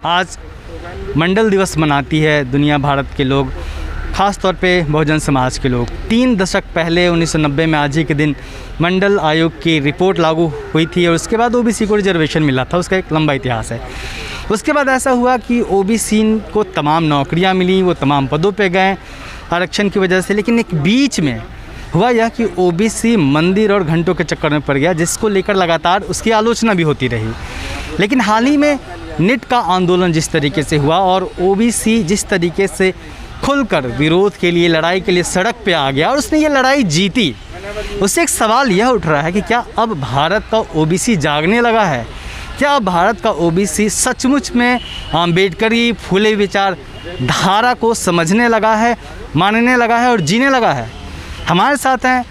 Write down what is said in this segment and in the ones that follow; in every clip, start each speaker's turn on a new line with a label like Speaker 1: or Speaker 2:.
Speaker 1: आज मंडल दिवस मनाती है दुनिया, भारत के लोग, ख़ास तौर पे बहुजन समाज के लोग। 3 दशक पहले 1990 में आज ही के दिन मंडल आयोग की रिपोर्ट लागू हुई थी और उसके बाद ओबीसी को रिजर्वेशन मिला था। उसका एक लंबा इतिहास है। उसके बाद ऐसा हुआ कि ओबीसी को तमाम नौकरियां मिली, वो तमाम पदों पे गए आरक्षण की वजह से। लेकिन एक बीच में हुआ यह कि ओबीसी मंदिर और घंटों के चक्कर में पड़ गया, जिसको लेकर लगातार उसकी आलोचना भी होती रही। लेकिन हाल ही में निट का आंदोलन जिस तरीके से हुआ और ओबीसी जिस तरीके से खुलकर विरोध के लिए, लड़ाई के लिए सड़क पे आ गया और उसने ये लड़ाई जीती, उससे एक सवाल यह उठ रहा है कि क्या अब भारत का ओबीसी जागने लगा है? क्या अब भारत का ओबीसी सचमुच में अम्बेडकरी फूले विचार धारा को समझने लगा है, मानने लगा है और जीने लगा है? हमारे साथ हैं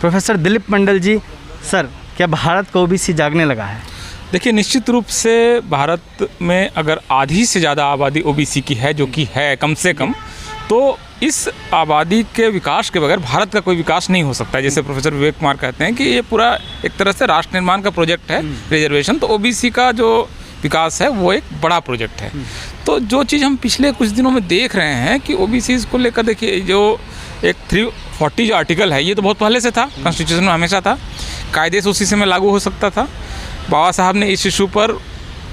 Speaker 1: प्रोफेसर दिलीप मंडल जी। सर, क्या भारत का ओबीसी जागने लगा है?
Speaker 2: देखिए, निश्चित रूप से भारत में अगर आधी से ज़्यादा आबादी ओबीसी की है, जो कि है कम से कम, तो इस आबादी के विकास के बगैर भारत का कोई विकास नहीं हो सकता है। जैसे प्रोफेसर विवेक कुमार कहते हैं कि ये पूरा एक तरह से राष्ट्र निर्माण का प्रोजेक्ट है रिजर्वेशन, तो ओबीसी का जो विकास है वो एक बड़ा प्रोजेक्ट है। तो जो चीज़ हम पिछले कुछ दिनों में देख रहे हैं कि ओबीसी को लेकर, देखिए जो एक 340 जो आर्टिकल है, ये तो बहुत पहले से था, कॉन्स्टिट्यूशन में हमेशा था, कायदे से उसी समय लागू हो सकता था। बाबा साहब ने इस इशू पर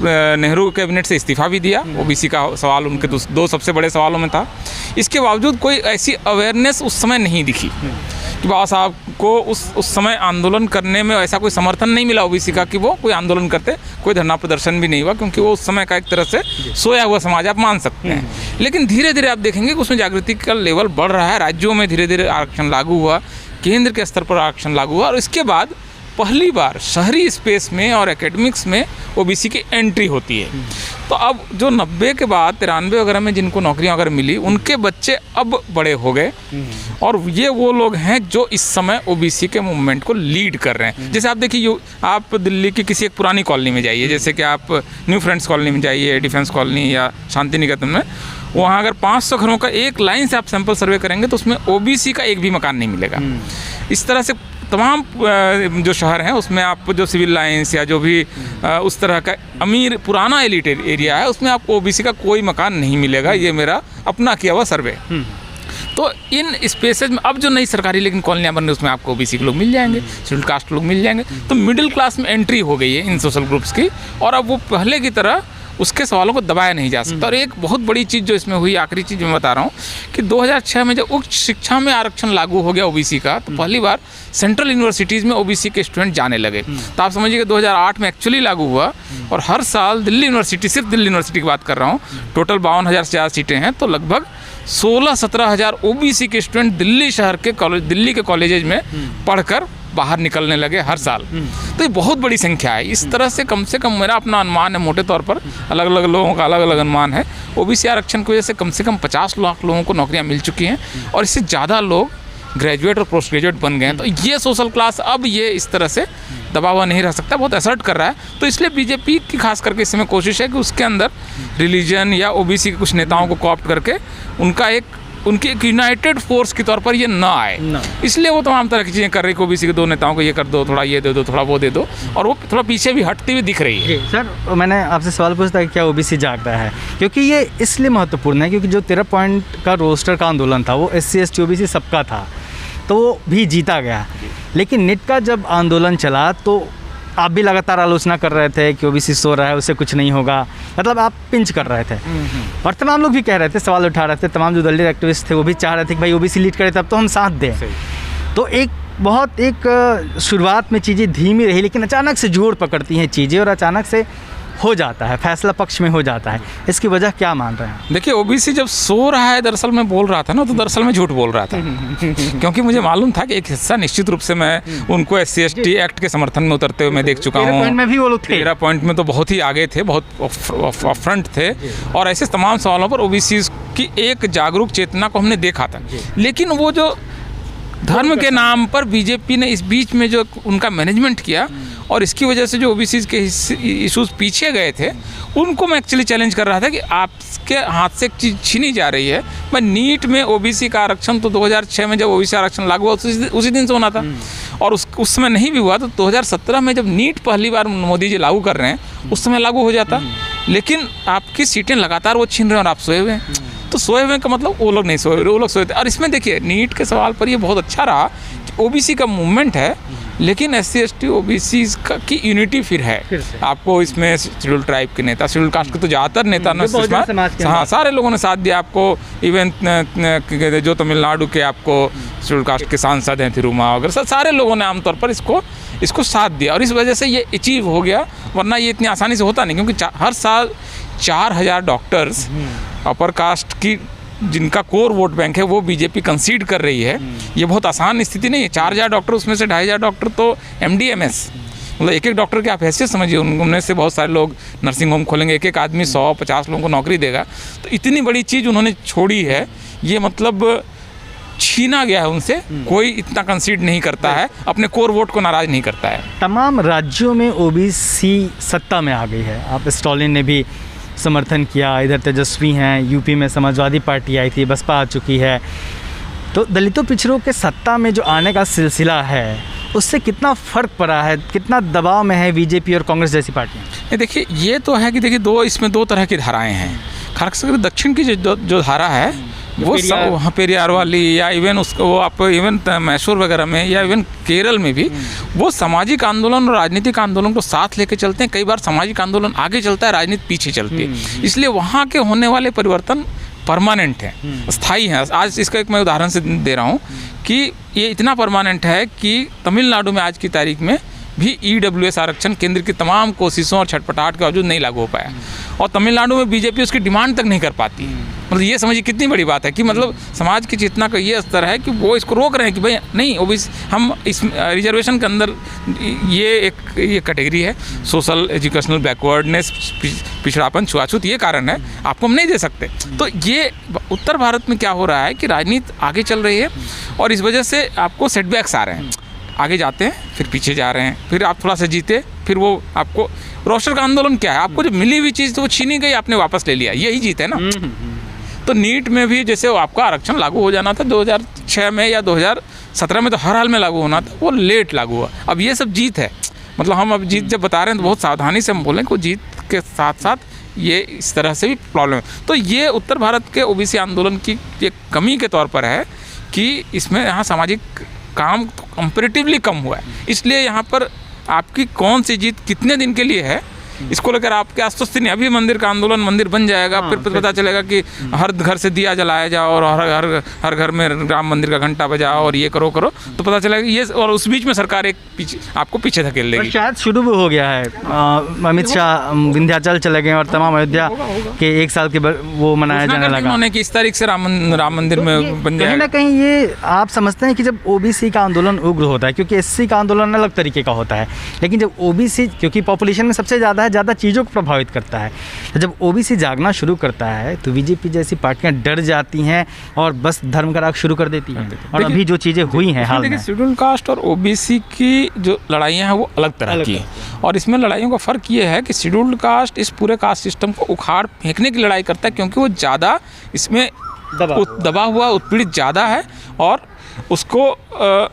Speaker 2: नेहरू कैबिनेट से इस्तीफ़ा भी दिया। ओबीसी का सवाल उनके दो सबसे बड़े सवालों में था। इसके बावजूद कोई ऐसी अवेयरनेस उस समय नहीं दिखी कि बाबा साहब को उस समय आंदोलन करने में ऐसा कोई समर्थन नहीं मिला ओबीसी का कि वो कोई आंदोलन करते, कोई धरना प्रदर्शन भी नहीं हुआ, क्योंकि वो उस समय का एक तरह से सोया हुआ समाज आप मान सकते हैं। लेकिन धीरे धीरे आप देखेंगे कि उसमें जागृति का लेवल बढ़ रहा है। राज्यों में धीरे धीरे आरक्षण लागू हुआ, केंद्र के स्तर पर आरक्षण लागू हुआ और इसके बाद पहली बार शहरी स्पेस में और एकेडमिक्स में ओबीसी की एंट्री होती है। तो अब जो 90 के बाद 93 वगैरह में जिनको नौकरियां वगैरह मिली, उनके बच्चे अब बड़े हो गए और ये वो लोग हैं जो इस समय ओबीसी के मूवमेंट को लीड कर रहे हैं। जैसे आप देखिए, आप दिल्ली की किसी एक पुरानी कॉलोनी में जाइए, जैसे कि आप न्यू फ्रेंड्स कॉलोनी में जाइए, डिफेंस कॉलोनी या शांति निकेतन में, वहाँ अगर 500 घरों का एक लाइन से आप सैंपल सर्वे करेंगे तो उसमें ओबीसी का एक भी मकान नहीं मिलेगा। इस तरह से तमाम जो शहर हैं उसमें आप जो सिविल लाइन्स या जो भी उस तरह का अमीर पुराना एलिट एरिया है, उसमें आपको ओबीसी का कोई मकान नहीं मिलेगा। ये मेरा अपना किया हुआ सर्वे। तो इन स्पेसेज में अब जो नई सरकारी लेकिन कॉलोनियाँ बन रही, उसमें आपको ओबीसी के लोग मिल जाएंगे, शेड्यूल कास्ट लोग मिल जाएंगे। तो मिडिल क्लास में एंट्री हो गई है इन सोशल ग्रुप्स की और अब वो पहले की तरह उसके सवालों को दबाया नहीं जा सकता। और एक बहुत बड़ी चीज़ जो इसमें हुई, आखिरी चीज़ मैं बता रहा हूँ कि 2006 में जब उच्च शिक्षा में आरक्षण लागू हो गया ओबीसी का, तो पहली बार सेंट्रल यूनिवर्सिटीज़ में ओबीसी के स्टूडेंट जाने लगे। तो आप समझिए कि 2008 में एक्चुअली लागू हुआ और हर साल दिल्ली यूनिवर्सिटी, सिर्फ दिल्ली यूनिवर्सिटी की बात कर रहा हूँ, टोटल 52,000 से ज़्यादा सीटें हैं, तो लगभग 16-17 हज़ार ओबीसी के स्टूडेंट दिल्ली शहर के दिल्ली के कॉलेजेज में पढ़कर बाहर निकलने लगे हर साल। तो ये बहुत बड़ी संख्या है। इस तरह से कम मेरा अपना अनुमान है, मोटे तौर पर, अलग अलग लोगों का अलग अलग अनुमान है, ओबीसी आरक्षण की वजह से कम 50 लाख लोगों को नौकरियां मिल चुकी हैं और इससे ज़्यादा लोग ग्रेजुएट और पोस्ट ग्रेजुएट बन गए हैं। तो ये सोशल क्लास अब ये इस तरह से दबा हुआ नहीं रह सकता, बहुत असर्ट कर रहा है। तो इसलिए बीजेपी की खास करके इस समय कोशिश है कि उसके अंदर रिलीजन या ओबीसी के कुछ नेताओं को कॉप्ट करके उनकी एक यूनाइटेड फोर्स के तौर पर ये ना आए। इसलिए वो तमाम तरह की चीज़ें कर रही है। ओबीसी के 2 नेताओं को ये कर दो, थोड़ा ये दे दो, थोड़ा वो दे दो, और वो थोड़ा पीछे भी हटती हुई दिख रही है।
Speaker 1: सर, मैंने आपसे सवाल पूछा कि क्या ओबीसी जाग रहा है, क्योंकि ये इसलिए महत्वपूर्ण है क्योंकि जो 13 पॉइंट का रोस्टर का आंदोलन था वो SC ST OBC सबका था, तो वो भी जीता गया। लेकिन निट का जब आंदोलन चला तो आप भी लगातार आलोचना कर रहे थे कि ओबीसी सो रहा है, उससे कुछ नहीं होगा, मतलब आप पिंच कर रहे थे और तमाम लोग भी कह रहे थे, सवाल उठा रहे थे, तमाम जो दलित एक्टिविस्ट थे वो भी चाह रहे थे कि भाई ओबीसी लीड करे तब तो हम साथ दें। तो एक शुरुआत में चीज़ें धीमी रही, लेकिन अचानक से जोर पकड़ती हैं चीज़ें और अचानक से हो जाता है, फैसला पक्ष में हो जाता है। इसकी वजह क्या मान रहे हैं?
Speaker 2: देखिए, ओबीसी जब सो रहा है, दरअसल मैं बोल रहा था ना, तो दरअसल मैं झूठ बोल रहा था क्योंकि मुझे मालूम था कि एक हिस्सा निश्चित रूप से मैं उनको SC ST एक्ट के समर्थन में उतरते हुए मैं देख चुका हूँ।
Speaker 1: 13 पॉइंट में भी वो लोग थे,
Speaker 2: 13 पॉइंट में तो बहुत ही आगे थे, बहुत फ्रंट थे और ऐसे तमाम सवालों पर ओबीसी की एक जागरूक चेतना को हमने देखा था। लेकिन वो जो धर्म के नाम पर बीजेपी ने इस बीच में जो उनका मैनेजमेंट किया और इसकी वजह से जो ओबीसी के इश्यूज पीछे गए थे, उनको मैं एक्चुअली चैलेंज कर रहा था कि आपके हाथ से एक चीज़ छीनी जा रही है। मैं नीट में ओबीसी का आरक्षण तो 2006 में जब ओबीसी आरक्षण लागू हुआ उसी दिन से होना था और उस समय नहीं भी हुआ, तो 2017 में जब नीट पहली बार मोदी जी लागू कर रहे हैं उस समय लागू हो जाता। लेकिन आपकी सीटें लगातार वो छीन रहे हैं और आप सोए हुए हैं। तो सोए हुए का मतलब वो लोग नहीं सोए हुए, वो लोग सोए थे। और इसमें देखिए नीट के सवाल पर ये बहुत अच्छा रहा कि ओबीसी का मूवमेंट है, लेकिन SC ST ओबीसी की यूनिटी फिर है। आपको इसमें शेड्यूल ट्राइब के नेता, शेड्यूल कास्ट के तो ज़्यादातर नेता हाँ सारे लोगों ने साथ दिया आपको। इवन जो तमिलनाडु के आपको शेड्यूल कास्ट के सांसद हैं थिरुमा वगैरह, सारे लोगों ने आमतौर पर इसको साथ दिया और इस वजह से ये अचीव हो गया, वरना ये इतनी आसानी से होता नहीं। क्योंकि हर साल 4000 डॉक्टर्स अपर कास्ट की जिनका कोर वोट बैंक है वो बीजेपी कंसीड कर रही है। ये बहुत आसान स्थिति नहीं है। 4000 डॉक्टर, उसमें से 2500 डॉक्टर तो MD MS, मतलब एक डॉक्टर की आप हैसियत समझिए। उनमें से बहुत सारे लोग नर्सिंग होम खोलेंगे, एक आदमी 100-50 लोगों को नौकरी देगा। तो इतनी बड़ी चीज़ उन्होंने छोड़ी है, ये मतलब छीना गया है उनसे। कोई इतना कंसीड नहीं करता है, अपने कोर वोट को नाराज़ नहीं करता है।
Speaker 1: तमाम राज्यों में OBC सत्ता में आ गई है। आप स्टॉलिन ने भी समर्थन किया, इधर तेजस्वी हैं, यूपी में समाजवादी पार्टी आई थी, बसपा आ चुकी है। तो दलितों पिछड़ों के सत्ता में जो आने का सिलसिला है उससे कितना फ़र्क पड़ा है, कितना दबाव में है बीजेपी और कांग्रेस जैसी पार्टियाँ?
Speaker 2: ये देखिए, ये तो है कि देखिए इसमें दो तरह की धाराएं हैं। खासकर दक्षिण की जो धारा है वो सब वहाँ पेरियार वाली, या इवन उसको वो आप इवन मैसूर वगैरह में या इवन केरल में भी वो सामाजिक आंदोलन और राजनीतिक आंदोलन को साथ लेके चलते हैं। कई बार सामाजिक आंदोलन आगे चलता है, राजनीति पीछे चलती है। इसलिए वहाँ के होने वाले परिवर्तन परमानेंट है, स्थायी है। आज इसका एक मैं उदाहरण से दे रहा हूँ कि ये इतना परमानेंट है कि तमिलनाडु में आज की तारीख में भी EWS आरक्षण केंद्र की तमाम कोशिशों और छटपटाहट के बावजूद नहीं लागू हो पाया, और तमिलनाडु में बीजेपी उसकी डिमांड तक नहीं कर पाती। मतलब ये समझिए कितनी बड़ी बात है कि मतलब समाज की चेतना का ये स्तर है कि वो इसको रोक रहे हैं कि भाई नहीं, ओबीसी हम इस रिजर्वेशन के अंदर ये कैटेगरी है, सोशल एजुकेशनल बैकवर्डनेस, पिछड़ापन, छुआछूत, ये कारण है, आपको हम नहीं दे सकते। तो ये उत्तर भारत में क्या हो रहा है कि राजनीति आगे चल रही है और इस वजह से आपको सेटबैक्स आ रहे हैं। आगे जाते हैं फिर पीछे जा रहे हैं, फिर आप थोड़ा सा जीते, फिर वो आपको रोस्टर का आंदोलन क्या है, आपको जो मिली हुई चीज़ तो वो छीनी गई, आपने वापस ले लिया, यही जीत है ना। तो नीट में भी जैसे आपका आरक्षण लागू हो जाना था 2006 में या 2017 में, तो हर हाल में लागू होना था, वो लेट लागू हुआ। अब ये सब जीत है, मतलब हम अब जीत जब बता रहे हैं तो बहुत सावधानी से हम बोलें कि वो जीत के साथ साथ ये इस तरह से भी प्रॉब्लम है। तो ये उत्तर भारत के ओबीसी आंदोलन की एक कमी के तौर पर है कि इसमें यहाँ सामाजिक काम कंपैरेटिवली कम हुआ है। इसलिए यहाँ पर आपकी कौन सी जीत कितने दिन के लिए है, इसको लेकर आपके आश्वस्ति नहीं। अभी मंदिर का आंदोलन, मंदिर बन जाएगा, फिर पता चलेगा कि हर घर से दिया जलाया जाओ और हर घर में राम मंदिर का घंटा बजाओ और ये करो तो पता चलेगा ये, और उस बीच में सरकार एक आपको पीछे धकेल देगी।
Speaker 1: शायद शुरू भी हो गया है। अमित शाह विंध्याचल चले गए और तमाम अयोध्या के 1 साल के वो मनाया जाने लगा
Speaker 2: उन्होंने कि इस तारीख से राम मंदिर में बन जाएगा।
Speaker 1: कहीं ना कहीं ये आप समझते हैं कि जब ओबीसी का आंदोलन उग्र होता है, क्योंकि SC का आंदोलन अलग तरीके का होता है, लेकिन जब ओबीसी, क्योंकि पॉपुलेशन में सबसे ज़्यादा चीज़ों को प्रभावित करता है, तो जब ओबीसी जागना शुरू करता है तो बीजेपी जैसी पार्टियां डर जाती हैं और बस धर्म का राग शुरू कर देती हैं। और अभी जो चीज़ें हुई हैं हाल में,
Speaker 2: शेड्यूल कास्ट और ओबीसी की जो लड़ाइयाँ हैं वो अलग तरह की हैं, और इसमें लड़ाइयों का फ़र्क ये है कि शेड्यूल्ड कास्ट इस पूरे कास्ट सिस्टम को उखाड़ फेंकने की लड़ाई करता है, क्योंकि वो ज़्यादा इसमें दबा हुआ, उत्पीड़ित ज़्यादा है, और उसको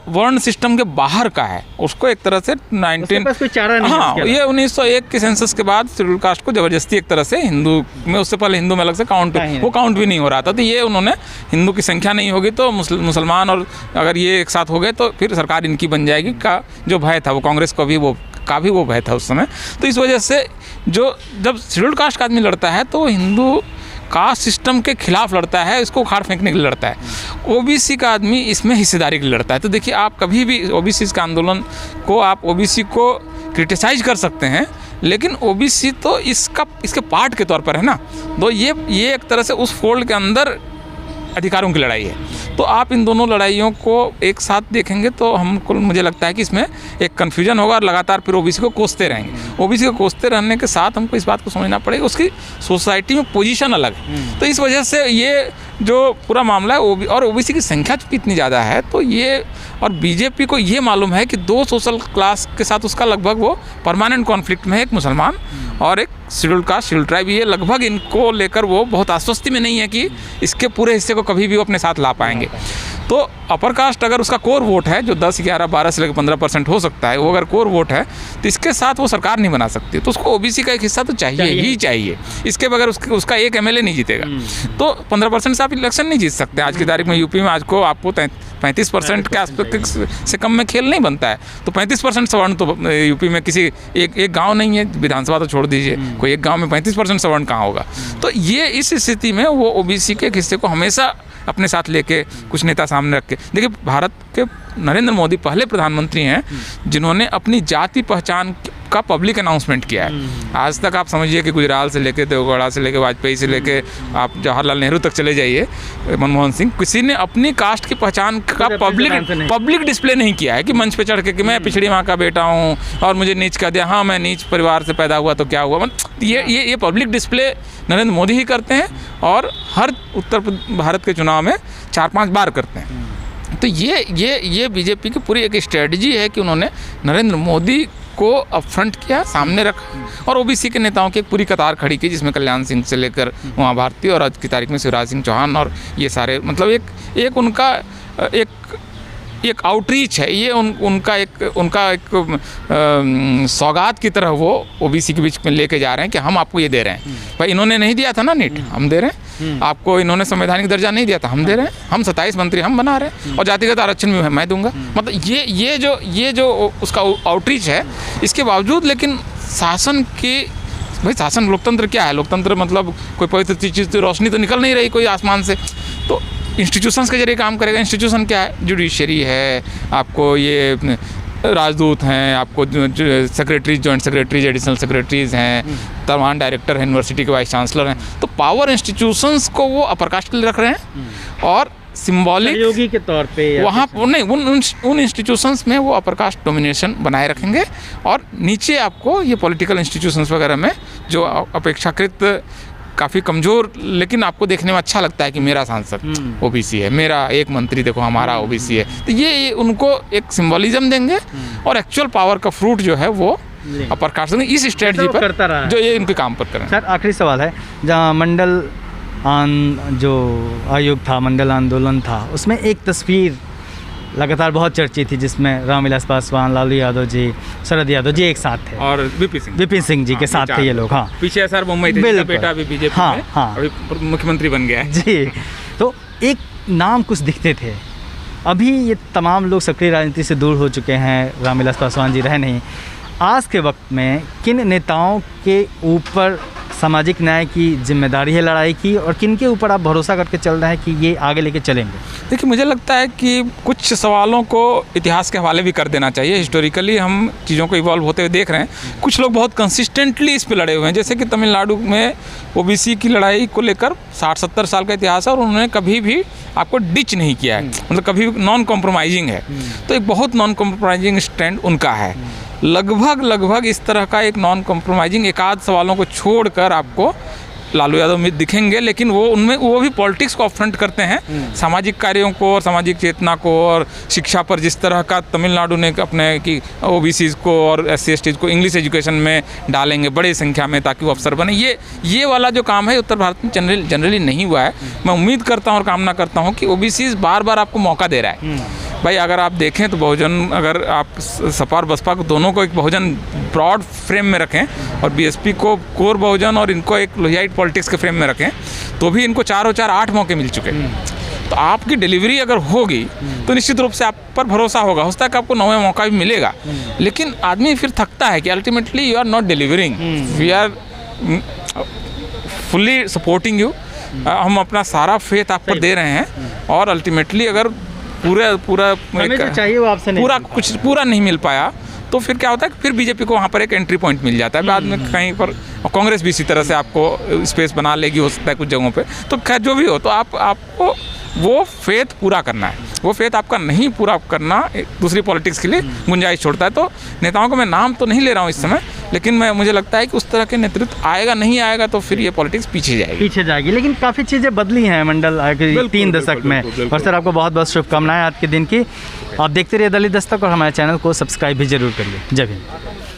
Speaker 2: वर्ण सिस्टम के बाहर का है, उसको एक तरह से 1901 के सेंसस के बाद शेड्यूल कास्ट को ज़बरदस्ती एक तरह से हिंदू में, उससे पहले हिंदू में अलग से वो काउंट भी नहीं हो रहा था। तो ये उन्होंने, हिंदू की संख्या नहीं होगी तो मुसलमान और अगर ये एक साथ हो गए तो फिर सरकार इनकी बन जाएगी का जो भय था, वो कांग्रेस को भी वो भय था उस समय। तो इस वजह से जब शेड्यूल कास्ट का आदमी लड़ता है तो हिंदू कास्ट सिस्टम के खिलाफ लड़ता है, इसको उखाड़ फेंकने के लिए लड़ता है। ओबीसी का आदमी इसमें हिस्सेदारी के लिए लड़ता है। तो देखिए, आप कभी भी ओबीसी के आंदोलन को, आप ओबीसी को क्रिटिसाइज कर सकते हैं, लेकिन ओबीसी तो इसके पार्ट के तौर पर है ना। तो ये एक तरह से उस फोल्ड के अंदर अधिकारों की लड़ाई है। तो आप इन दोनों लड़ाइयों को एक साथ देखेंगे तो मुझे लगता है कि इसमें एक कन्फ्यूजन होगा और लगातार फिर ओबीसी को कोसते रहेंगे। ओबीसी को कोसते रहने के साथ हमको इस बात को समझना पड़ेगा उसकी सोसाइटी में पोजीशन अलग है। तो इस वजह से ये जो पूरा मामला है, और ओबीसी की संख्या चूँकि इतनी ज़्यादा है, तो ये, और बीजेपी को ये मालूम है कि 2 सोशल क्लास के साथ उसका लगभग वो परमानेंट कॉन्फ्लिक्ट में है, एक मुसलमान और एक शेड्यूल कास्ट, शेड्यूल ट्राइब। ये लगभग इनको लेकर वो बहुत आश्वस्ति में नहीं है कि इसके पूरे हिस्से को कभी भी वो अपने साथ ला पाएंगे। तो अपर कास्ट अगर उसका कोर वोट है जो 10, 11, 12 से लेकर 15% हो सकता है, वो अगर कोर वोट है तो इसके साथ वो सरकार नहीं बना सकती, तो उसको ओबीसी का एक हिस्सा तो चाहिए ही चाहिए। इसके बगैर उसका एक एमएलए नहीं जीतेगा। तो 15% से आप इलेक्शन नहीं जीत सकते। आज की तारीख में यूपी में आपको 35% के आसपास से कम में खेल नहीं बनता है। तो 35% सवर्ण तो यूपी में किसी एक गांव नहीं है, विधानसभा तो छोड़ दीजिए, कोई एक गांव में 35% सवर्ण कहाँ होगा। तो ये इस स्थिति में वो ओबीसी के एक हिस्से को हमेशा अपने साथ लेके कुछ नेता सामने रख के, देखिए भारत के नरेंद्र मोदी पहले प्रधानमंत्री हैं जिन्होंने अपनी जाति पहचान का पब्लिक अनाउंसमेंट किया है। आज तक आप समझिए कि गुजराल से लेके देवगौड़ा से लेके वाजपेयी से लेके आप जवाहरलाल नेहरू तक चले जाइए, मनमोहन सिंह, किसी ने अपनी कास्ट की पहचान का पब्लिक डिस्प्ले नहीं किया है कि मंच पे चढ़ के कि मैं पिछड़ी माँ का बेटा हूँ और मुझे नीच कर दिया, हाँ मैं नीच परिवार से पैदा हुआ तो क्या हुआ। मतलब ये पब्लिक डिस्प्ले नरेंद्र मोदी ही करते हैं और हर उत्तर भारत के चुनाव में 4-5 बार करते हैं। तो ये बीजेपी की पूरी एक स्ट्रेटजी है कि उन्होंने नरेंद्र मोदी को अपफ्रंट किया, सामने रखा और ओबीसी के नेताओं की एक पूरी कतार खड़ी की, जिसमें कल्याण सिंह से लेकर उमा भारती और आज की तारीख में शिवराज सिंह चौहान और ये सारे, मतलब एक उनका एक आउटरीच है। ये उनका एक सौगात की तरह वो ओबीसी के बीच में लेके जा रहे हैं कि हम आपको ये दे रहे हैं। भाई इन्होंने नहीं दिया था ना नीट, हम दे रहे हैं आपको। इन्होंने संवैधानिक दर्जा नहीं दिया था, हम दे रहे हैं। हम 27 मंत्री हम बना रहे हैं और जातिगत आरक्षण भी मैं दूंगा। मतलब ये जो उसका आउटरीच है, इसके बावजूद लेकिन शासन के, भाई शासन लोकतंत्र क्या है? लोकतंत्र मतलब कोई पवित्र चीज़ तो रोशनी तो निकल नहीं रही कोई आसमान से, तो इंस्टीट्यूशंस के जरिए काम करेगा। इंस्टीट्यूशन क्या है? जुडिशरी है, आपको ये राजदूत हैं, आपको secretaries, joint secretaries, additional secretaries हैं, तमाम डायरेक्टर हैं, यूनिवर्सिटी के वाइस चांसलर हैं। तो पावर इंस्टीट्यूशंस को वो अपर कास्ट के लिए रख रहे हैं और सिंबॉलिक
Speaker 1: सहयोगी के तौर पे
Speaker 2: वहाँ नहीं, उन इंस्टीट्यूशंस में वो अपर कास्ट डोमिनेशन बनाए रखेंगे और नीचे आपको ये पॉलिटिकल इंस्टीट्यूशंस वगैरह में जो अपेक्षाकृत काफ़ी कमज़ोर, लेकिन आपको देखने में अच्छा लगता है कि मेरा सांसद ओबीसी है, मेरा एक मंत्री देखो हमारा ओबीसी है, तो ये उनको एक सिंबॉलिज्म देंगे और एक्चुअल पावर का फ्रूट जो है वो अपर कास्ट इस स्ट्रेटजी पर जो ये इनके काम पर करें।
Speaker 1: सर आखिरी सवाल है, जहाँ मंडल जो आयोग था, मंडल आंदोलन था, उसमें एक तस्वीर लगातार बहुत चर्चित थी जिसमें रामविलास पासवान, लालू यादव जी, शरद यादव जी एक साथ थे
Speaker 2: और विपिन सिंह
Speaker 1: जी के साथ थे ये लोग। हाँ,
Speaker 2: पीछे सर मुंबई थे, बेटा अभी बीजेपी में अभी मुख्यमंत्री बन गया है
Speaker 1: जी। तो एक नाम कुछ दिखते थे, अभी ये तमाम लोग सक्रिय राजनीति से दूर हो चुके हैं, रामविलास पासवान जी रहे नहीं। आज के वक्त में किन नेताओं के ऊपर सामाजिक न्याय की जिम्मेदारी है लड़ाई की, और किन के ऊपर आप भरोसा करके चल रहे हैं कि ये आगे लेके चलेंगे?
Speaker 2: देखिए, मुझे लगता है कि कुछ सवालों को इतिहास के हवाले भी कर देना चाहिए। हिस्टोरिकली हम चीज़ों को इवॉल्व होते हुए देख रहे हैं। कुछ लोग बहुत कंसिस्टेंटली इस पे लड़े हुए हैं, जैसे कि तमिलनाडु में ओबीसी की लड़ाई को लेकर 60-70 साल का इतिहास है और उन्होंने कभी भी आपको डिच नहीं किया है, मतलब कभी नॉन कॉम्प्रोमाइजिंग है। तो एक बहुत नॉन कॉम्प्रोमाइजिंग स्टैंड उनका है। लगभग इस तरह का एक नॉन कॉम्प्रोमाइजिंग एक आध सवालों को छोड़कर आपको लालू यादव में दिखेंगे, लेकिन वो भी पॉलिटिक्स को अपफ्रंट करते हैं, सामाजिक कार्यों को और सामाजिक चेतना को और शिक्षा पर जिस तरह का तमिलनाडु ने अपने कि ओबीसी को और SC/ST को इंग्लिश एजुकेशन में डालेंगे बड़ी संख्या में ताकि वो अफसर बने, ये वाला जो काम है उत्तर भारत में जनरली नहीं हुआ है। मैं उम्मीद करता हूँ और कामना करता हूँ कि ओबीसी बार आपको मौका दे रहा है। भाई अगर आप देखें तो बहुजन, अगर आप सपा और बसपा को दोनों को एक बहुजन ब्रॉड फ्रेम में रखें और बीएसपी को कोर बहुजन और इनको एक लोहियाइट पॉलिटिक्स के फ्रेम में रखें, तो भी इनको 8 मौके मिल चुके हैं। तो आपकी डिलीवरी अगर होगी तो निश्चित रूप से आप पर भरोसा होगा, हो सकता है कि आपको 9वां मौका भी मिलेगा। लेकिन आदमी फिर थकता है कि ultimately you are not delivering, we are fully supporting you, हम अपना सारा फेथ आप पर दे रहे हैं और अल्टीमेटली अगर पूरा
Speaker 1: चाहिए वो आपसे
Speaker 2: पूरा नहीं मिल पाया तो फिर क्या होता है कि फिर बीजेपी को वहाँ पर एक एंट्री पॉइंट मिल जाता है बाद में कहीं पर, और कांग्रेस भी इसी तरह से आपको स्पेस बना लेगी हो सकता है कुछ जगहों पे। तो खैर जो भी हो, तो आपको वो फेथ पूरा करना है, वो फेथ आपका नहीं पूरा करना दूसरी पॉलिटिक्स के लिए गुंजाइश छोड़ता है। तो नेताओं को मैं नाम तो नहीं ले रहा हूँ इस समय, लेकिन मुझे लगता है कि उस तरह के नेतृत्व आएगा नहीं आएगा तो फिर ये पॉलिटिक्स पीछे जाएगी।
Speaker 1: लेकिन काफ़ी चीज़ें बदली हैं मंडल 3 दशक में। और सर आपको बहुत बहुत शुभकामनाएं आज के दिन की। आप देखते रहिए दलित दस्तक और हमारे चैनल को सब्सक्राइब भी जरूर करिए। जय हिंद।